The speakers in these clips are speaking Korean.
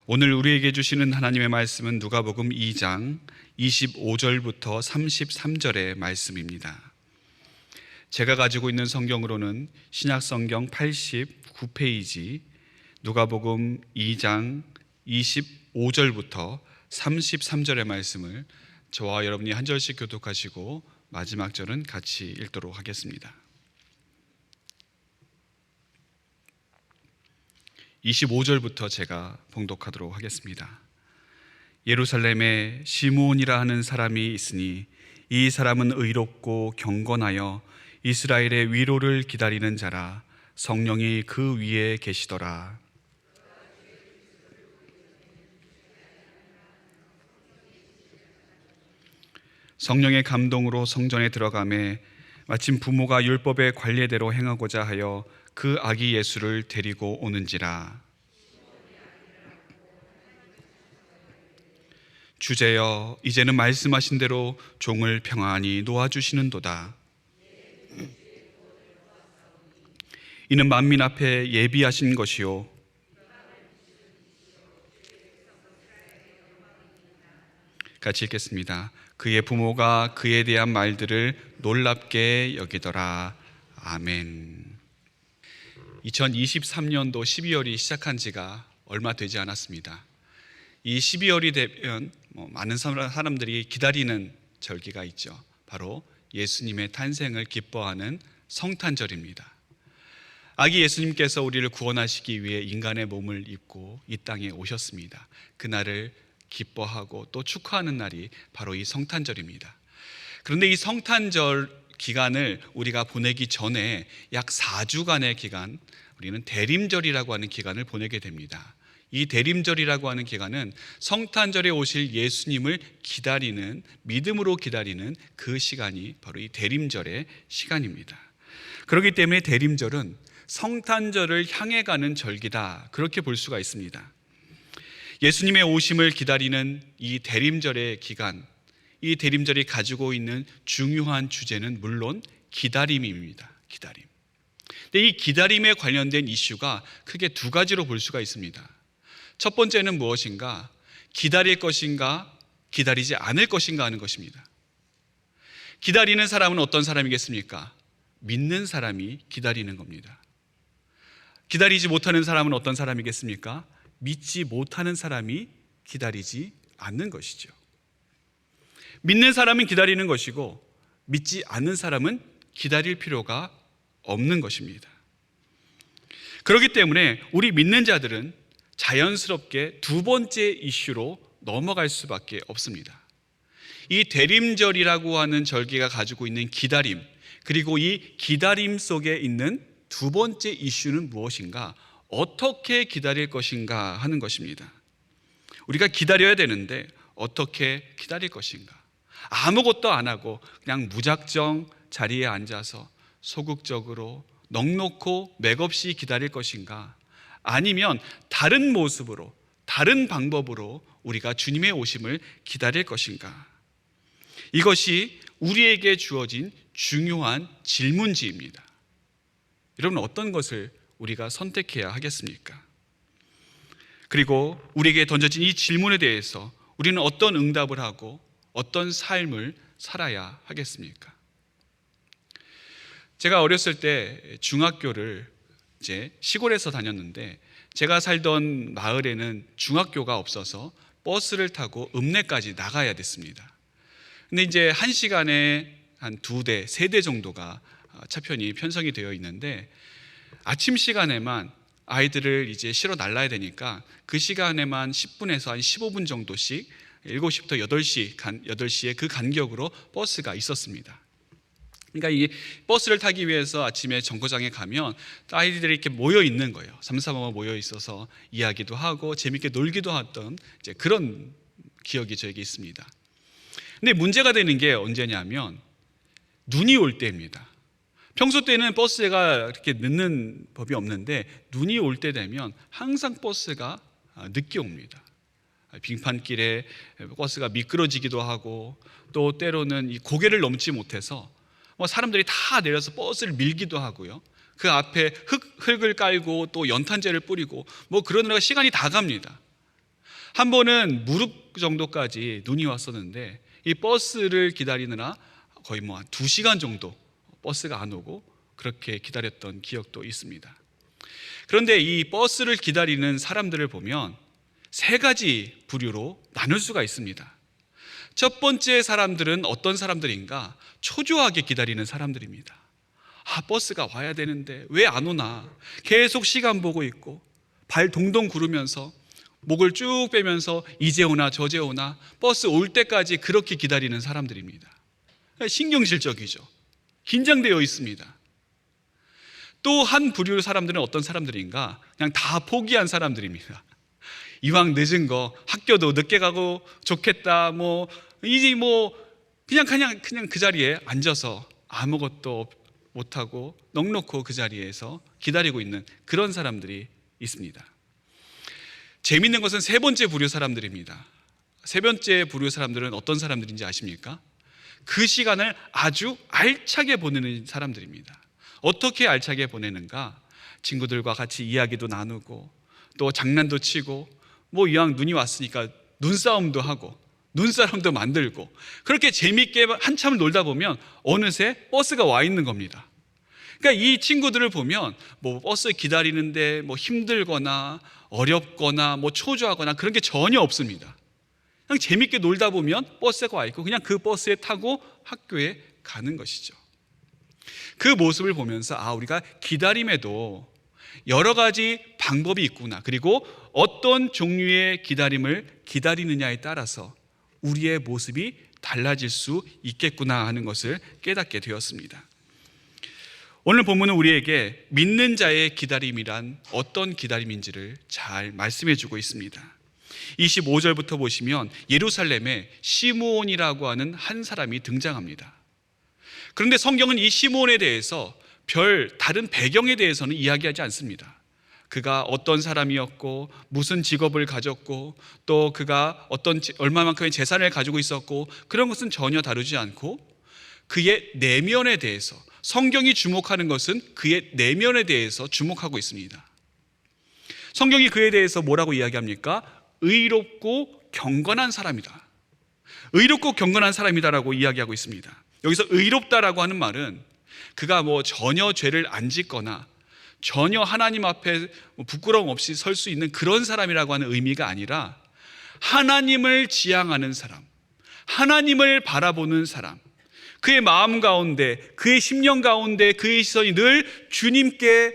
오늘 우리에게 주시는 하나님의 말씀은 누가복음 2장 25절부터 33절의 말씀입니다. 제가 가지고 있는 성경으로는 신약성경 89페이지 누가복음 2장 25절부터 33절의 말씀을 저와 여러분이 한 절씩 교독하시고 마지막 절은 같이 읽도록 하겠습니다. 25절부터 제가 봉독하도록 하겠습니다. 예루살렘에 시므온이라 하는 사람이 있으니 이 사람은 의롭고 경건하여 이스라엘의 위로를 기다리는 자라. 성령이 그 위에 계시더라. 성령의 감동으로 성전에 들어가매 마침 부모가 율법의 관례대로 행하고자 하여 그 아기 예수를 데리고 오는지라. 주제여, 이제는 말씀하신 대로 종을 평안히 놓아주시는도다. 이는 만민 앞에 예비하신 것이요 같이 읽겠습니다. 그의 부모가 그에 대한 말들을 놀랍게 여기더라. 아멘. 2023년도 12월이 시작한 지가 얼마 되지 않았습니다. 이 12월이 되면 많은 사람들이 기다리는 절기가 있죠. 바로 예수님의 탄생을 기뻐하는 성탄절입니다. 아기 예수님께서 우리를 구원하시기 위해 인간의 몸을 입고 이 땅에 오셨습니다. 그날을 기뻐하고 또 축하하는 날이 바로 이 성탄절입니다. 그런데 이 성탄절 기간을 우리가 보내기 전에 약 4주간의 기간, 우리는 대림절이라고 하는 기간을 보내게 됩니다. 이 대림절이라고 하는 기간은 성탄절에 오실 예수님을 기다리는, 믿음으로 기다리는 그 시간이 바로 이 대림절의 시간입니다. 그렇기 때문에 대림절은 성탄절을 향해 가는 절기다, 그렇게 볼 수가 있습니다. 예수님의 오심을 기다리는 이 대림절의 기간, 이 대림절이 가지고 있는 중요한 주제는 물론 기다림입니다. 기다림. 근데 이 기다림에 관련된 이슈가 크게 두 가지로 볼 수가 있습니다. 첫 번째는 무엇인가? 기다릴 것인가, 기다리지 않을 것인가 하는 것입니다. 기다리는 사람은 어떤 사람이겠습니까? 믿는 사람이 기다리는 겁니다. 기다리지 못하는 사람은 어떤 사람이겠습니까? 믿지 못하는 사람이 기다리지 않는 것이죠. 믿는 사람은 기다리는 것이고 믿지 않는 사람은 기다릴 필요가 없는 것입니다. 그렇기 때문에 우리 믿는 자들은 자연스럽게 두 번째 이슈로 넘어갈 수밖에 없습니다. 이 대림절이라고 하는 절기가 가지고 있는 기다림, 그리고 이 기다림 속에 있는 두 번째 이슈는 무엇인가? 어떻게 기다릴 것인가 하는 것입니다. 우리가 기다려야 되는데 어떻게 기다릴 것인가? 아무것도 안 하고 그냥 무작정 자리에 앉아서 소극적으로 넋놓고 맥없이 기다릴 것인가? 아니면 다른 모습으로, 다른 방법으로 우리가 주님의 오심을 기다릴 것인가? 이것이 우리에게 주어진 중요한 질문지입니다. 여러분, 어떤 것을 우리가 선택해야 하겠습니까? 그리고 우리에게 던져진 이 질문에 대해서 우리는 어떤 응답을 하고 어떤 삶을 살아야 하겠습니까? 제가 어렸을 때 중학교를 이제 시골에서 다녔는데, 제가 살던 마을에는 중학교가 없어서 버스를 타고 읍내까지 나가야 됐습니다. 근데 이제 한 시간에 한 2대, 3대 정도가 차편이 편성이 되어 있는데, 아침 시간에만 아이들을 이제 실어 날라야 되니까 그 시간에만 10분에서 한 15분 정도씩 7시부터 8시에 그 간격으로 버스가 있었습니다. 그러니까 이 버스를 타기 위해서 아침에 정거장에 가면 아이들이 이렇게 모여 있는 거예요. 삼삼오오 모여 있어서 이야기도 하고 재밌게 놀기도 했던 이제 그런 기억이 저에게 있습니다. 근데 문제가 되는 게 언제냐면 눈이 올 때입니다. 평소 때는 버스가 이렇게 늦는 법이 없는데 눈이 올 때 되면 항상 버스가 늦게 옵니다. 빙판길에 버스가 미끄러지기도 하고, 또 때로는 이 고개를 넘지 못해서 사람들이 다 내려서 버스를 밀기도 하고요. 그 앞에 흙을 깔고 또 연탄재를 뿌리고 그러느라 시간이 다 갑니다. 한 번은 무릎 정도까지 눈이 왔었는데 이 버스를 기다리느라 거의 뭐 한 2시간 정도 버스가 안 오고 그렇게 기다렸던 기억도 있습니다. 그런데 이 버스를 기다리는 사람들을 보면 3가지 부류로 나눌 수가 있습니다. 첫 번째 사람들은 어떤 사람들인가? 초조하게 기다리는 사람들입니다. 버스가 와야 되는데 왜 안 오나? 계속 시간 보고 있고 발 동동 구르면서 목을 쭉 빼면서 이제 오나 저제 오나 버스 올 때까지 그렇게 기다리는 사람들입니다. 신경질적이죠. 긴장되어 있습니다. 또 한 부류 사람들은 어떤 사람들인가? 그냥 다 포기한 사람들입니다. 이왕 늦은 거 학교도 늦게 가고 좋겠다. 이제 그냥 그 자리에 앉아서 아무것도 못하고 넋놓고 그 자리에서 기다리고 있는 그런 사람들이 있습니다. 재미있는 것은 3번째 부류 사람들입니다. 3번째 부류 사람들은 어떤 사람들인지 아십니까? 그 시간을 아주 알차게 보내는 사람들입니다. 어떻게 알차게 보내는가? 친구들과 같이 이야기도 나누고 또 장난도 치고 이왕 눈이 왔으니까 눈싸움도 하고 눈사람도 만들고 그렇게 재미있게 한참을 놀다 보면 어느새 버스가 와 있는 겁니다. 그러니까 이 친구들을 보면 버스 기다리는데 힘들거나 어렵거나 초조하거나 그런 게 전혀 없습니다. 그냥 재미있게 놀다 보면 버스가 와 있고 그냥 그 버스에 타고 학교에 가는 것이죠. 그 모습을 보면서 우리가 기다림에도 여러 가지 방법이 있구나. 그리고 어떤 종류의 기다림을 기다리느냐에 따라서 우리의 모습이 달라질 수 있겠구나 하는 것을 깨닫게 되었습니다. 오늘 본문은 우리에게 믿는 자의 기다림이란 어떤 기다림인지를 잘 말씀해 주고 있습니다. 25절부터 보시면 예루살렘에 시므온이라고 하는 한 사람이 등장합니다. 그런데 성경은 이 시므온에 대해서 별 다른 배경에 대해서는 이야기하지 않습니다. 그가 어떤 사람이었고 무슨 직업을 가졌고 또 그가 얼마만큼의 재산을 가지고 있었고 그런 것은 전혀 다루지 않고 그의 내면에 대해서, 성경이 주목하는 것은 그의 내면에 대해서 주목하고 있습니다. 성경이 그에 대해서 뭐라고 이야기합니까? 의롭고 경건한 사람이다. 의롭고 경건한 사람이다라고 이야기하고 있습니다. 여기서 의롭다라고 하는 말은 그가 전혀 죄를 안 짓거나 전혀 하나님 앞에 부끄러움 없이 설 수 있는 그런 사람이라고 하는 의미가 아니라 하나님을 지향하는 사람, 하나님을 바라보는 사람, 그의 마음 가운데, 그의 심령 가운데 그의 시선이 늘 주님께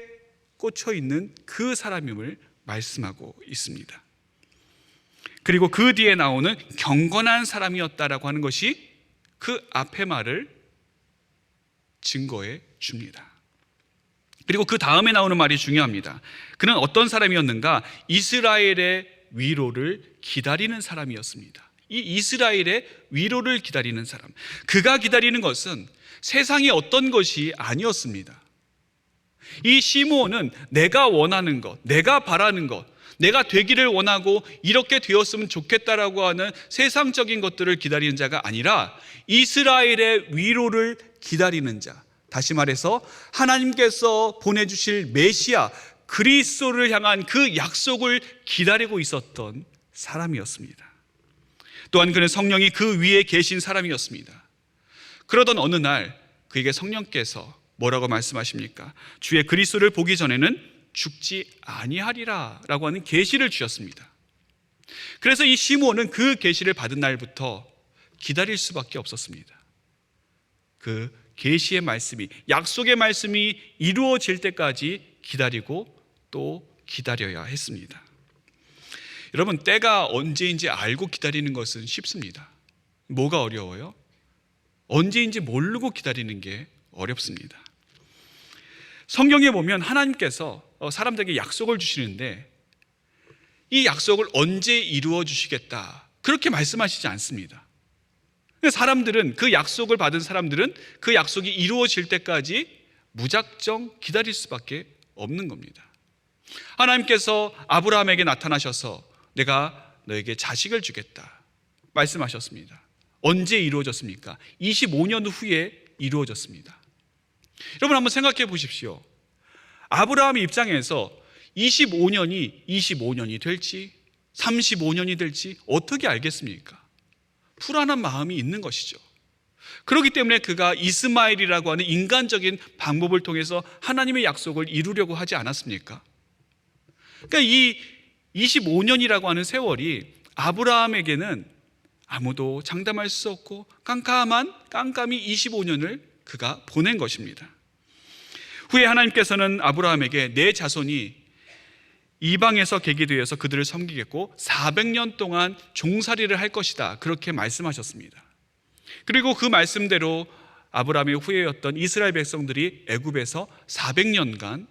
꽂혀 있는 그 사람임을 말씀하고 있습니다. 그리고 그 뒤에 나오는 경건한 사람이었다라고 하는 것이 그 앞의 말을 증거해 줍니다. 그리고 그 다음에 나오는 말이 중요합니다. 그는 어떤 사람이었는가? 이스라엘의 위로를 기다리는 사람이었습니다. 이 이스라엘의 위로를 기다리는 사람, 그가 기다리는 것은 세상의 어떤 것이 아니었습니다. 이 시므온은 내가 원하는 것, 내가 바라는 것, 내가 되기를 원하고 이렇게 되었으면 좋겠다라고 하는 세상적인 것들을 기다리는 자가 아니라 이스라엘의 위로를 기다리는 자, 다시 말해서 하나님께서 보내주실 메시아 그리스도를 향한 그 약속을 기다리고 있었던 사람이었습니다. 또한 그는 성령이 그 위에 계신 사람이었습니다. 그러던 어느 날 그에게 성령께서 뭐라고 말씀하십니까? 주의 그리스도를 보기 전에는 죽지 아니하리라 라고 하는 계시를 주셨습니다. 그래서 이 시므온은 그 계시를 받은 날부터 기다릴 수밖에 없었습니다. 그 계시의 말씀이, 약속의 말씀이 이루어질 때까지 기다리고 또 기다려야 했습니다. 여러분, 때가 언제인지 알고 기다리는 것은 쉽습니다. 뭐가 어려워요? 언제인지 모르고 기다리는 게 어렵습니다. 성경에 보면 하나님께서 사람들에게 약속을 주시는데 이 약속을 언제 이루어 주시겠다 그렇게 말씀하시지 않습니다. 사람들은, 그 약속을 받은 사람들은 그 약속이 이루어질 때까지 무작정 기다릴 수밖에 없는 겁니다. 하나님께서 아브라함에게 나타나셔서 내가 너에게 자식을 주겠다 말씀하셨습니다. 언제 이루어졌습니까? 25년 후에 이루어졌습니다. 여러분 한번 생각해 보십시오. 아브라함의 입장에서 25년이 될지 35년이 될지 어떻게 알겠습니까? 불안한 마음이 있는 것이죠. 그렇기 때문에 그가 이스마엘이라고 하는 인간적인 방법을 통해서 하나님의 약속을 이루려고 하지 않았습니까? 그러니까 이 25년이라고 하는 세월이 아브라함에게는 아무도 장담할 수 없고 깜깜히 25년을 그가 보낸 것입니다. 후에 하나님께서는 아브라함에게 내 자손이 이방에서 계기되어서 그들을 섬기겠고 400년 동안 종살이를 할 것이다, 그렇게 말씀하셨습니다. 그리고 그 말씀대로 아브라함의 후예였던 이스라엘 백성들이 애굽에서 400년간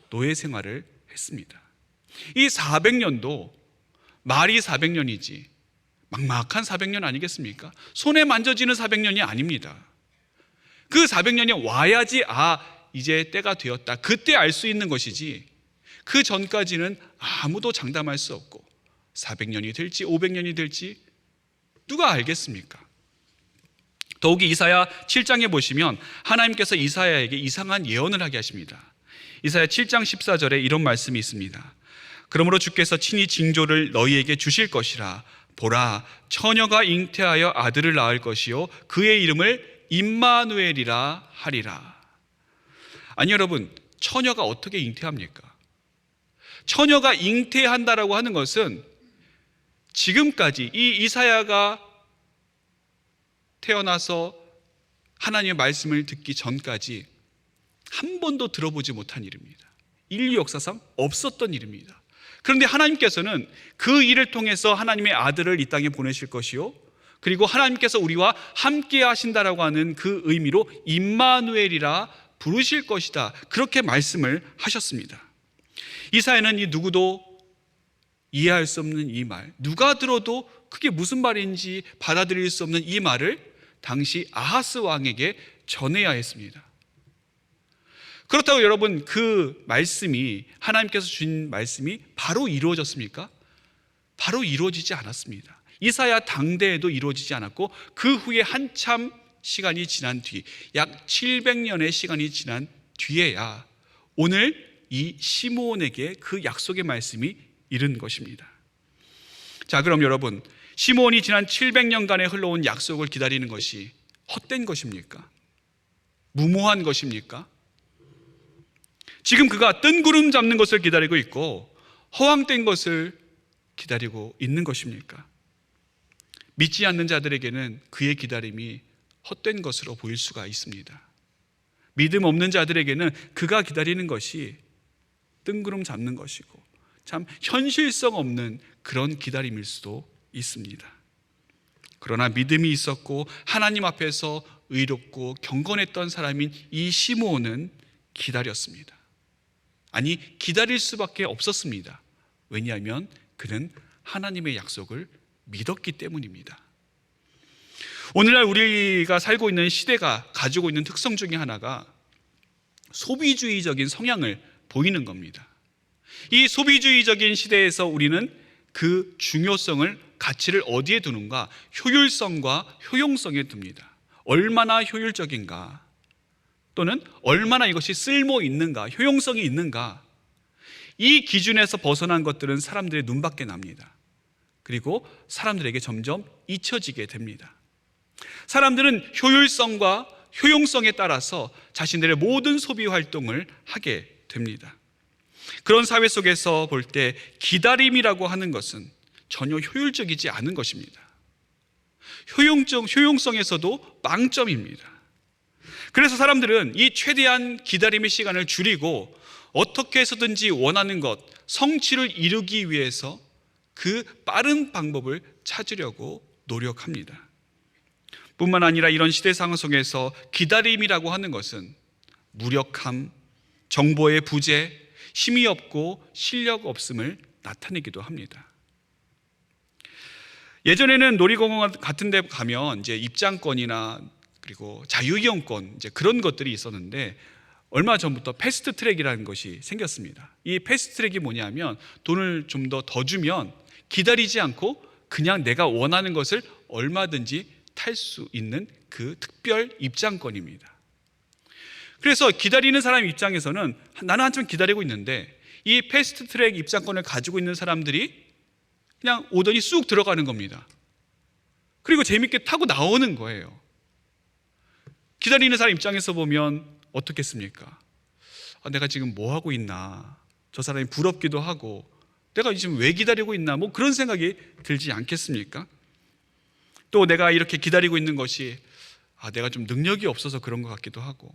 노예 생활을 했습니다. 이 400년도 말이 400년이지 막막한 400년 아니겠습니까? 손에 만져지는 400년이 아닙니다. 그 400년이 와야지 이제 때가 되었다, 그때 알 수 있는 것이지, 그 전까지는 아무도 장담할 수 없고 400년이 될지 500년이 될지 누가 알겠습니까? 더욱이 이사야 7장에 보시면 하나님께서 이사야에게 이상한 예언을 하게 하십니다. 이사야 7장 14절에 이런 말씀이 있습니다. 그러므로 주께서 친히 징조를 너희에게 주실 것이라. 보라, 처녀가 잉태하여 아들을 낳을 것이요 그의 이름을 임마누엘이라 하리라. 아니 여러분, 처녀가 어떻게 잉태합니까? 처녀가 잉태한다라고 하는 것은 지금까지 이 이사야가 태어나서 하나님의 말씀을 듣기 전까지 한 번도 들어보지 못한 일입니다. 인류 역사상 없었던 일입니다. 그런데 하나님께서는 그 일을 통해서 하나님의 아들을 이 땅에 보내실 것이요, 그리고 하나님께서 우리와 함께 하신다라고 하는 그 의미로 임마누엘이라 부르실 것이다, 그렇게 말씀을 하셨습니다. 이사야는 이 누구도 이해할 수 없는 이 말, 누가 들어도 그게 무슨 말인지 받아들일 수 없는 이 말을 당시 아하스 왕에게 전해야 했습니다. 그렇다고 여러분, 그 말씀이, 하나님께서 주신 말씀이 바로 이루어졌습니까? 바로 이루어지지 않았습니다. 이사야 당대에도 이루어지지 않았고, 그 후에 한참 시간이 지난 뒤, 약 700년의 시간이 지난 뒤에야 오늘 이 시므온에게 그 약속의 말씀이 이른 것입니다. 자, 그럼 여러분, 시므온이 지난 700년간에 흘러온 약속을 기다리는 것이 헛된 것입니까? 무모한 것입니까? 지금 그가 뜬구름 잡는 것을 기다리고 있고 허황된 것을 기다리고 있는 것입니까? 믿지 않는 자들에게는 그의 기다림이 헛된 것으로 보일 수가 있습니다. 믿음 없는 자들에게는 그가 기다리는 것이 뜬구름 잡는 것이고 참 현실성 없는 그런 기다림일 수도 있습니다. 그러나 믿음이 있었고 하나님 앞에서 의롭고 경건했던 사람인 이 시므온은 기다렸습니다. 아니, 기다릴 수밖에 없었습니다. 왜냐하면 그는 하나님의 약속을 믿었기 때문입니다. 오늘날 우리가 살고 있는 시대가 가지고 있는 특성 중에 하나가 소비주의적인 성향을 보이는 겁니다. 이 소비주의적인 시대에서 우리는 그 중요성을, 가치를 어디에 두는가? 효율성과 효용성에 둡니다. 얼마나 효율적인가? 또는 얼마나 이것이 쓸모 있는가? 효용성이 있는가? 이 기준에서 벗어난 것들은 사람들의 눈밖에 납니다. 그리고 사람들에게 점점 잊혀지게 됩니다. 사람들은 효율성과 효용성에 따라서 자신들의 모든 소비 활동을 하게 됩니다. 그런 사회 속에서 볼 때 기다림이라고 하는 것은 전혀 효율적이지 않은 것입니다. 효용성에서도 망점입니다. 그래서 사람들은 이 최대한 기다림의 시간을 줄이고 어떻게 해서든지 원하는 것, 성취를 이루기 위해서 그 빠른 방법을 찾으려고 노력합니다. 뿐만 아니라 이런 시대 상황 속에서 기다림이라고 하는 것은 무력함, 정보의 부재, 힘이 없고 실력 없음을 나타내기도 합니다. 예전에는 놀이공원 같은 데 가면 이제 입장권이나 그리고 자유이용권, 이제 그런 것들이 있었는데 얼마 전부터 패스트 트랙이라는 것이 생겼습니다. 이 패스트 트랙이 뭐냐면 돈을 좀 더 주면 기다리지 않고 그냥 내가 원하는 것을 얼마든지 탈 수 있는 그 특별 입장권입니다. 그래서 기다리는 사람 입장에서는 나는 한참 기다리고 있는데 이 패스트 트랙 입장권을 가지고 있는 사람들이 그냥 오더니 쑥 들어가는 겁니다. 그리고 재밌게 타고 나오는 거예요. 기다리는 사람 입장에서 보면 어떻겠습니까? 내가 지금 뭐 하고 있나? 저 사람이 부럽기도 하고 내가 지금 왜 기다리고 있나? 뭐 그런 생각이 들지 않겠습니까? 또 내가 이렇게 기다리고 있는 것이 내가 좀 능력이 없어서 그런 것 같기도 하고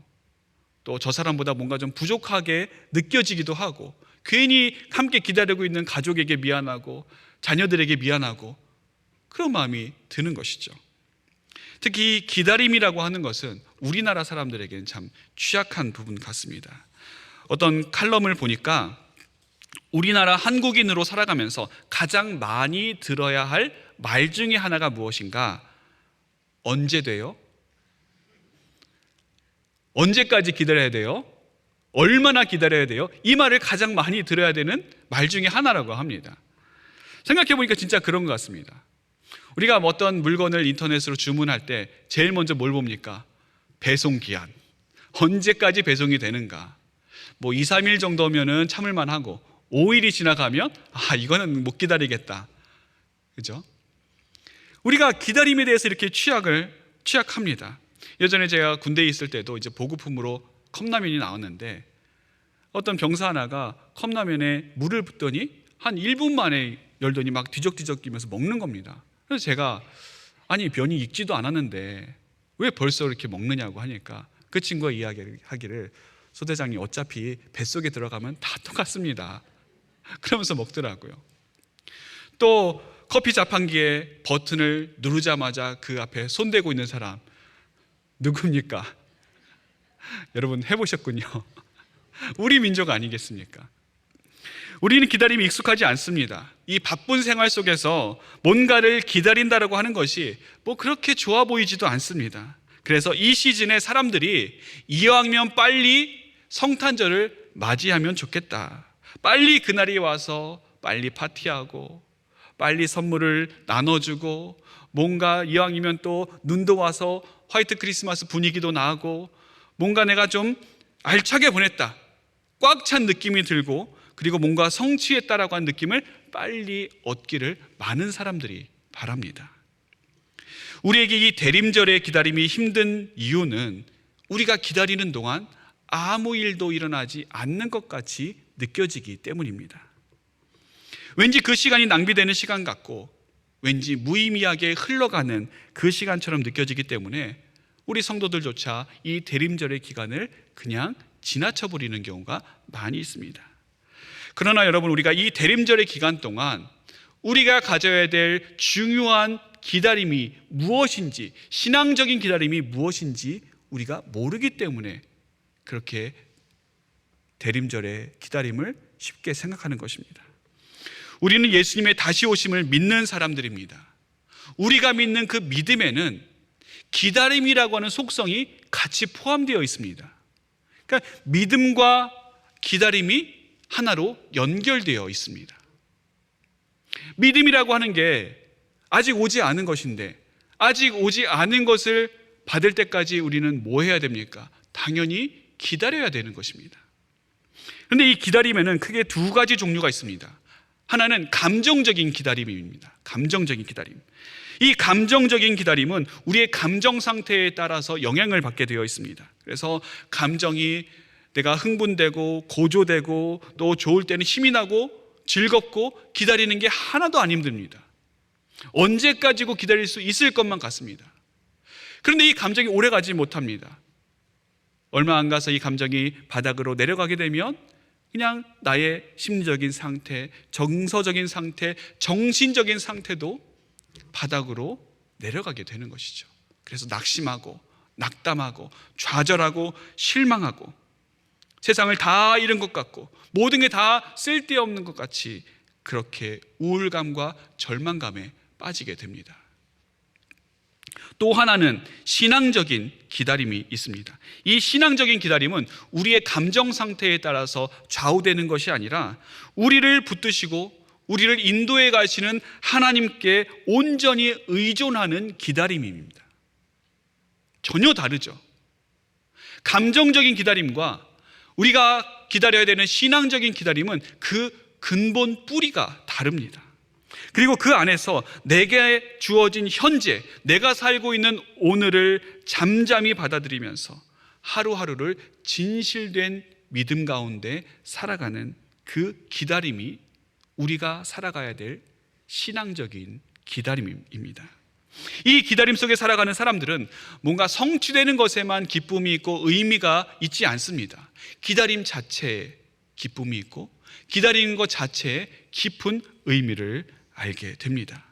또 저 사람보다 뭔가 좀 부족하게 느껴지기도 하고 괜히 함께 기다리고 있는 가족에게 미안하고 자녀들에게 미안하고 그런 마음이 드는 것이죠. 특히 이 기다림이라고 하는 것은 우리나라 사람들에게는 참 취약한 부분 같습니다. 어떤 칼럼을 보니까 우리나라 한국인으로 살아가면서 가장 많이 들어야 할 말 중에 하나가 무엇인가? 언제 돼요? 언제까지 기다려야 돼요? 얼마나 기다려야 돼요? 이 말을 가장 많이 들어야 되는 말 중에 하나라고 합니다. 생각해 보니까 진짜 그런 것 같습니다. 우리가 어떤 물건을 인터넷으로 주문할 때 제일 먼저 뭘 봅니까? 배송기한. 언제까지 배송이 되는가? 2, 3일 정도면은 참을만 하고 5일이 지나가면 이거는 못 기다리겠다. 그죠? 우리가 기다림에 대해서 이렇게 취약합니다. 예전에 제가 군대에 있을 때도 이제 보급품으로 컵라면이 나왔는데 어떤 병사 하나가 컵라면에 물을 붓더니 한 1분 만에 열더니 막 뒤적뒤적 끼면서 먹는 겁니다. 그래서 제가 면이 익지도 않았는데 왜 벌써 이렇게 먹느냐고 하니까 그 친구가 이야기하기를 소대장이 어차피 뱃속에 들어가면 다 똑같습니다. 그러면서 먹더라고요. 또 커피 자판기에 버튼을 누르자마자 그 앞에 손대고 있는 사람 누굽니까? 여러분 해보셨군요. 우리 민족 아니겠습니까? 우리는 기다림이 익숙하지 않습니다. 이 바쁜 생활 속에서 뭔가를 기다린다라고 하는 것이 그렇게 좋아 보이지도 않습니다. 그래서 이 시즌에 사람들이 이왕이면 빨리 성탄절을 맞이하면 좋겠다. 빨리 그날이 와서 빨리 파티하고 빨리 선물을 나눠주고 뭔가 이왕이면 또 눈도 와서 화이트 크리스마스 분위기도 나고 뭔가 내가 좀 알차게 보냈다. 꽉 찬 느낌이 들고 그리고 뭔가 성취했다라고 하는 느낌을 빨리 얻기를 많은 사람들이 바랍니다. 우리에게 이 대림절의 기다림이 힘든 이유는 우리가 기다리는 동안 아무 일도 일어나지 않는 것 같이 느껴지기 때문입니다. 왠지 그 시간이 낭비되는 시간 같고 왠지 무의미하게 흘러가는 그 시간처럼 느껴지기 때문에 우리 성도들조차 이 대림절의 기간을 그냥 지나쳐버리는 경우가 많이 있습니다. 그러나 여러분, 우리가 이 대림절의 기간 동안 우리가 가져야 될 중요한 기다림이 무엇인지, 신앙적인 기다림이 무엇인지 우리가 모르기 때문에 그렇게 대림절의 기다림을 쉽게 생각하는 것입니다. 우리는 예수님의 다시 오심을 믿는 사람들입니다. 우리가 믿는 그 믿음에는 기다림이라고 하는 속성이 같이 포함되어 있습니다. 그러니까 믿음과 기다림이 하나로 연결되어 있습니다. 믿음이라고 하는 게 아직 오지 않은 것인데 아직 오지 않은 것을 받을 때까지 우리는 뭐 해야 됩니까? 당연히 기다려야 되는 것입니다. 그런데 이 기다림에는 크게 두 가지 종류가 있습니다. 하나는 감정적인 기다림입니다. 감정적인 기다림. 이 감정적인 기다림은 우리의 감정 상태에 따라서 영향을 받게 되어 있습니다. 그래서 감정이 내가 흥분되고 고조되고 또 좋을 때는 힘이 나고 즐겁고 기다리는 게 하나도 안 힘듭니다. 언제까지고 기다릴 수 있을 것만 같습니다. 그런데 이 감정이 오래가지 못합니다. 얼마 안 가서 이 감정이 바닥으로 내려가게 되면 그냥 나의 심리적인 상태, 정서적인 상태, 정신적인 상태도 바닥으로 내려가게 되는 것이죠. 그래서 낙심하고 낙담하고 좌절하고 실망하고 세상을 다 잃은 것 같고 모든 게 다 쓸데없는 것 같이 그렇게 우울감과 절망감에 빠지게 됩니다. 또 하나는 신앙적인 기다림이 있습니다. 이 신앙적인 기다림은 우리의 감정 상태에 따라서 좌우되는 것이 아니라 우리를 붙드시고 우리를 인도해 가시는 하나님께 온전히 의존하는 기다림입니다. 전혀 다르죠. 감정적인 기다림과 우리가 기다려야 되는 신앙적인 기다림은 그 근본 뿌리가 다릅니다. 그리고 그 안에서 내게 주어진 현재, 내가 살고 있는 오늘을 잠잠히 받아들이면서 하루하루를 진실된 믿음 가운데 살아가는 그 기다림이 우리가 살아가야 될 신앙적인 기다림입니다. 이 기다림 속에 살아가는 사람들은 뭔가 성취되는 것에만 기쁨이 있고 의미가 있지 않습니다. 기다림 자체에 기쁨이 있고 기다리는 것 자체에 깊은 의미를 알게 됩니다.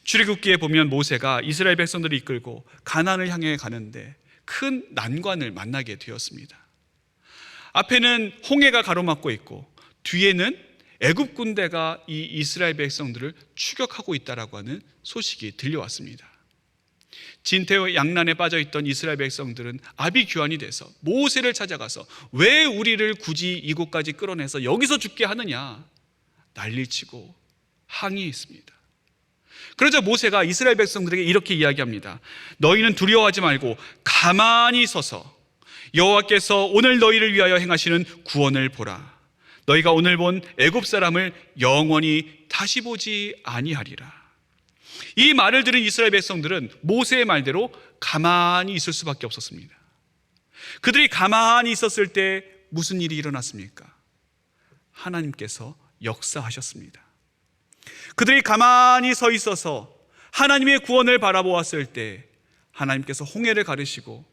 출애굽기에 보면 모세가 이스라엘 백성들을 이끌고 가나안을 향해 가는데 큰 난관을 만나게 되었습니다. 앞에는 홍해가 가로막고 있고 뒤에는 애굽 군대가 이 이스라엘 백성들을 추격하고 있다라고 하는 소식이 들려왔습니다. 진퇴양난에 빠져있던 이스라엘 백성들은 아비규환이 돼서 모세를 찾아가서 왜 우리를 굳이 이곳까지 끌어내서 여기서 죽게 하느냐 난리치고 항의했습니다. 그러자 모세가 이스라엘 백성들에게 이렇게 이야기합니다. 너희는 두려워하지 말고 가만히 서서 여호와께서 오늘 너희를 위하여 행하시는 구원을 보라. 너희가 오늘 본 애굽 사람을 영원히 다시 보지 아니하리라. 이 말을 들은 이스라엘 백성들은 모세의 말대로 가만히 있을 수밖에 없었습니다. 그들이 가만히 있었을 때 무슨 일이 일어났습니까? 하나님께서 역사하셨습니다. 그들이 가만히 서 있어서 하나님의 구원을 바라보았을 때 하나님께서 홍해를 가르시고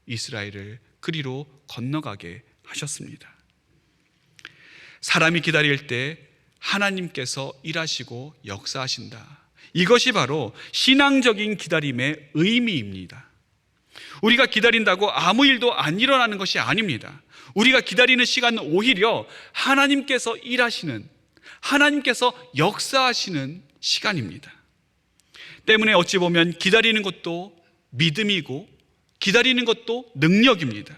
이스라엘을 그리로 건너가게 하셨습니다. 사람이 기다릴 때 하나님께서 일하시고 역사하신다. 이것이 바로 신앙적인 기다림의 의미입니다. 우리가 기다린다고 아무 일도 안 일어나는 것이 아닙니다. 우리가 기다리는 시간은 오히려 하나님께서 일하시는, 하나님께서 역사하시는 시간입니다. 때문에 어찌 보면 기다리는 것도 믿음이고 기다리는 것도 능력입니다.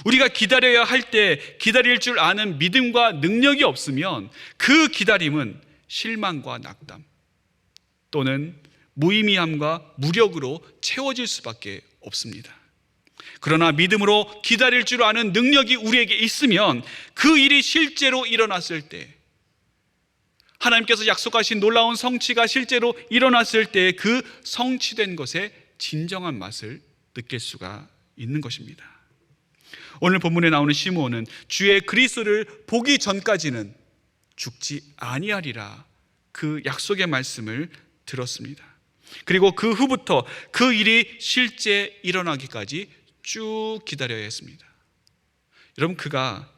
우리가 기다려야 할 때 기다릴 줄 아는 믿음과 능력이 없으면 그 기다림은 실망과 낙담 또는 무의미함과 무력으로 채워질 수밖에 없습니다. 그러나 믿음으로 기다릴 줄 아는 능력이 우리에게 있으면 그 일이 실제로 일어났을 때, 하나님께서 약속하신 놀라운 성취가 실제로 일어났을 때 그 성취된 것의 진정한 맛을 느낄 수가 있는 것입니다. 오늘 본문에 나오는 시므온은 주의 그리스도를 보기 전까지는 죽지 아니하리라 그 약속의 말씀을 들었습니다. 그리고 그 후부터 그 일이 실제 일어나기까지 쭉 기다려야 했습니다. 여러분, 그가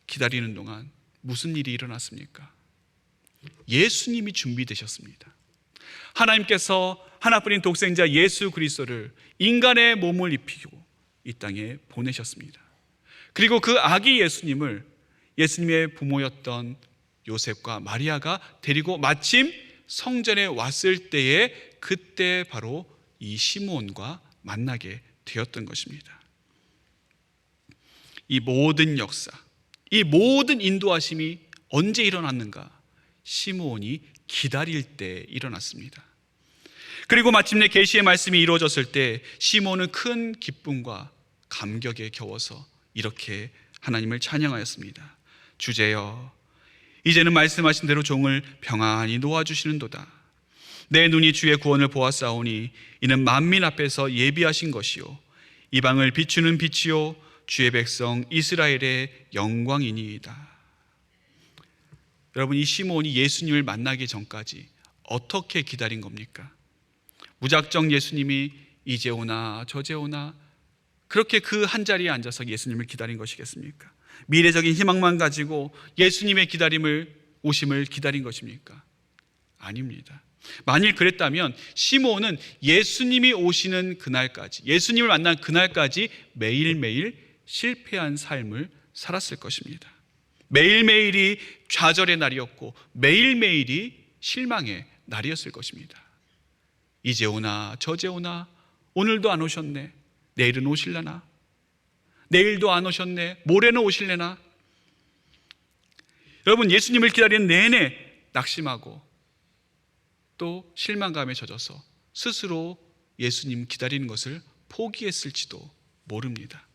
기다리는 동안 무슨 일이 일어났습니까? 예수님이 준비되셨습니다. 하나님께서 하나뿐인 독생자 예수 그리스도를 인간의 몸을 입히고 이 땅에 보내셨습니다. 그리고 그 아기 예수님을 예수님의 부모였던 요셉과 마리아가 데리고 마침 성전에 왔을 때에 그때 바로 이 시므온과 만나게 되었던 것입니다. 이 모든 역사, 이 모든 인도하심이 언제 일어났는가? 시므온이 기다릴 때 일어났습니다. 그리고 마침내 계시의 말씀이 이루어졌을 때 시므온은 큰 기쁨과 감격에 겨워서 이렇게 하나님을 찬양하였습니다. 주제여, 이제는 말씀하신 대로 종을 평안히 놓아주시는도다. 내 눈이 주의 구원을 보았사오니 이는 만민 앞에서 예비하신 것이요 이방을 비추는 빛이요 주의 백성 이스라엘의 영광이니이다. 여러분, 이 시므온이 예수님을 만나기 전까지 어떻게 기다린 겁니까? 무작정 예수님이 이제 오나 저제 오나 그렇게 그 한자리에 앉아서 예수님을 기다린 것이겠습니까? 미래적인 희망만 가지고 예수님의 오심을 기다린 것입니까? 아닙니다. 만일 그랬다면 시므온은 예수님이 오시는 그날까지, 예수님을 만난 그날까지 매일매일 실패한 삶을 살았을 것입니다. 매일매일이 좌절의 날이었고 매일매일이 실망의 날이었을 것입니다. 이제 오나 저제 오나, 오늘도 안 오셨네, 내일은 오실려나, 내일도 안 오셨네, 모레는 오실래나. 여러분, 예수님을 기다리는 내내 낙심하고 또 실망감에 젖어서 스스로 예수님 기다리는 것을 포기했을지도 모릅니다.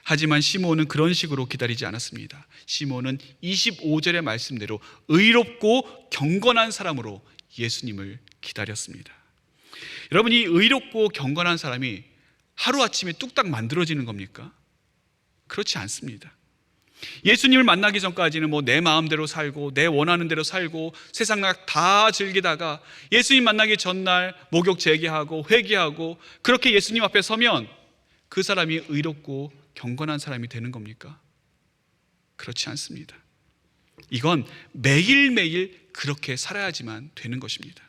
하지만 시므온은 그런 식으로 기다리지 않았습니다. 시므온은 25절의 말씀대로 의롭고 경건한 사람으로 예수님을 기다렸습니다. 여러분, 이 의롭고 경건한 사람이 하루아침에 뚝딱 만들어지는 겁니까? 그렇지 않습니다. 예수님을 만나기 전까지는 내 마음대로 살고 내 원하는 대로 살고 세상 낙 다 즐기다가 예수님 만나기 전날 목욕 재개하고 회개하고 그렇게 예수님 앞에 서면 그 사람이 의롭고 경건한 사람이 되는 겁니까? 그렇지 않습니다. 이건 매일매일 그렇게 살아야지만 되는 것입니다.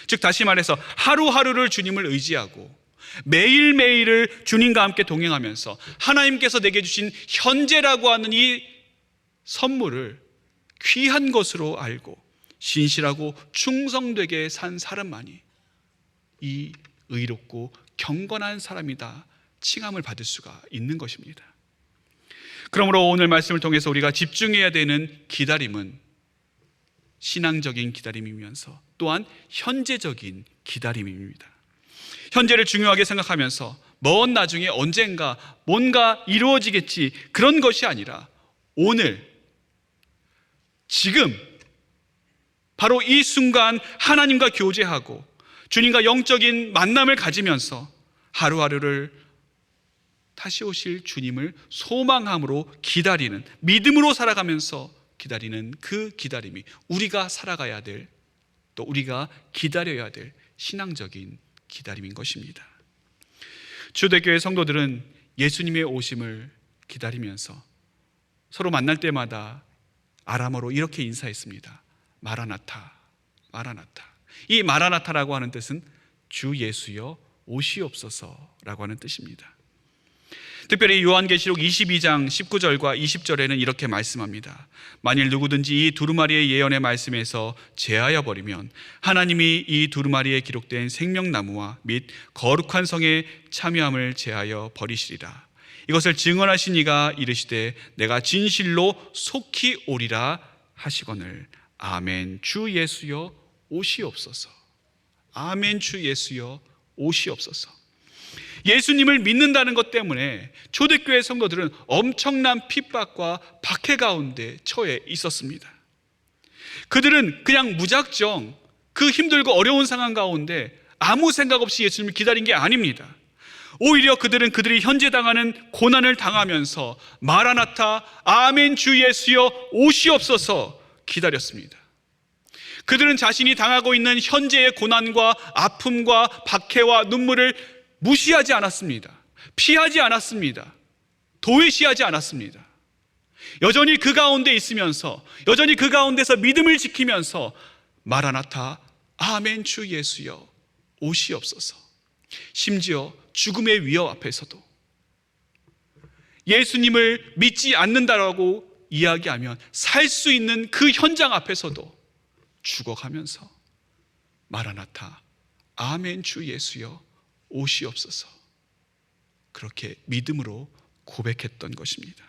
즉 다시 말해서 하루하루를 주님을 의지하고 매일매일을 주님과 함께 동행하면서 하나님께서 내게 주신 현재라고 하는 이 선물을 귀한 것으로 알고 신실하고 충성되게 산 사람만이 이 의롭고 경건한 사람이다 칭함을 받을 수가 있는 것입니다. 그러므로 오늘 말씀을 통해서 우리가 집중해야 되는 기다림은 신앙적인 기다림이면서 또한 현재적인 기다림입니다. 현재를 중요하게 생각하면서 먼 나중에 언젠가 뭔가 이루어지겠지 그런 것이 아니라 오늘 지금 바로 이 순간 하나님과 교제하고 주님과 영적인 만남을 가지면서 하루하루를 다시 오실 주님을 소망함으로 기다리는, 믿음으로 살아가면서 기다리는 그 기다림이 우리가 살아가야 될, 또 우리가 기다려야 될 신앙적인 기다림인 것입니다. 초대교회 성도들은 예수님의 오심을 기다리면서 서로 만날 때마다 아람어로 이렇게 인사했습니다. 마라나타, 마라나타. 이 마라나타라고 하는 뜻은 주 예수여 오시옵소서라고 하는 뜻입니다. 특별히 요한계시록 22장 19절과 20절에는 이렇게 말씀합니다. 만일 누구든지 이 두루마리의 예언의 말씀에서 제하여 버리면 하나님이 이 두루마리에 기록된 생명나무와 및 거룩한 성에 참여함을 제하여 버리시리라. 이것을 증언하신 이가 이르시되 내가 진실로 속히 오리라 하시거늘. 아멘. 주 예수여 오시옵소서. 아멘. 주 예수여 오시옵소서. 예수님을 믿는다는 것 때문에 초대교회 성도들은 엄청난 핍박과 박해 가운데 처해 있었습니다. 그들은 그냥 무작정 그 힘들고 어려운 상황 가운데 아무 생각 없이 예수님을 기다린 게 아닙니다. 오히려 그들은 그들이 현재 당하는 고난을 당하면서 마라나타, 아멘 주 예수여 오시옵소서 기다렸습니다. 그들은 자신이 당하고 있는 현재의 고난과 아픔과 박해와 눈물을 무시하지 않았습니다. 피하지 않았습니다. 도외시하지 않았습니다. 여전히 그 가운데 있으면서, 여전히 그 가운데서 믿음을 지키면서 마라나타, 아멘 주 예수여 오시옵소서. 심지어 죽음의 위협 앞에서도 예수님을 믿지 않는다라고 이야기하면 살 수 있는 그 현장 앞에서도 죽어가면서 마라나타, 아멘 주 예수여 오시옵소서 그렇게 믿음으로 고백했던 것입니다.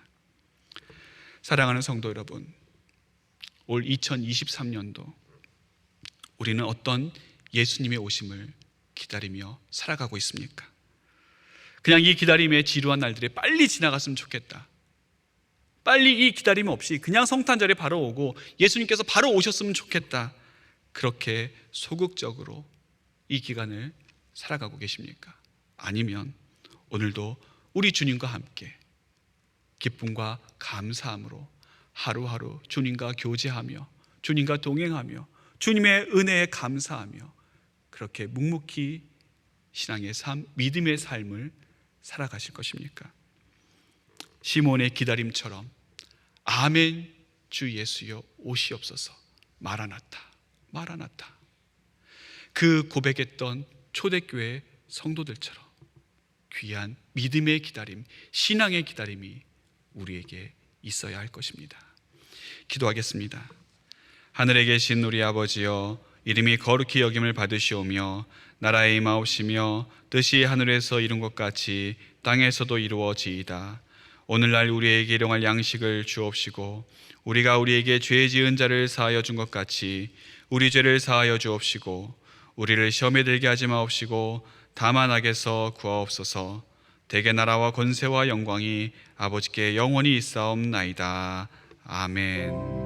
사랑하는 성도 여러분, 올 2023년도 우리는 어떤 예수님의 오심을 기다리며 살아가고 있습니까? 그냥 이 기다림의 지루한 날들이 빨리 지나갔으면 좋겠다, 빨리 이 기다림 없이 그냥 성탄절에 바로 오고 예수님께서 바로 오셨으면 좋겠다, 그렇게 소극적으로 이 기간을 살아가고 계십니까? 아니면 오늘도 우리 주님과 함께 기쁨과 감사함으로 하루하루 주님과 교제하며 주님과 동행하며 주님의 은혜에 감사하며 그렇게 묵묵히 신앙의 삶, 믿음의 삶을 살아가실 것입니까? 시몬의 기다림처럼 아멘 주 예수여 오시옵소서, 마라나타, 마라나타, 그 고백했던 초대교회 성도들처럼 귀한 믿음의 기다림, 신앙의 기다림이 우리에게 있어야 할 것입니다. 기도하겠습니다. 하늘에 계신 우리 아버지여, 이름이 거룩히 여김을 받으시오며 나라의 임하옵시며 뜻이 하늘에서 이룬 것 같이 땅에서도 이루어지이다. 오늘날 우리에게 일용할 양식을 주옵시고 우리가 우리에게 죄 지은 자를 사하여 준 것 같이 우리 죄를 사하여 주옵시고 우리를 시험에 들게 하지 마옵시고 다만 악에서 구하옵소서. 대개 나라와 권세와 영광이 아버지께 영원히 있사옵나이다. 아멘.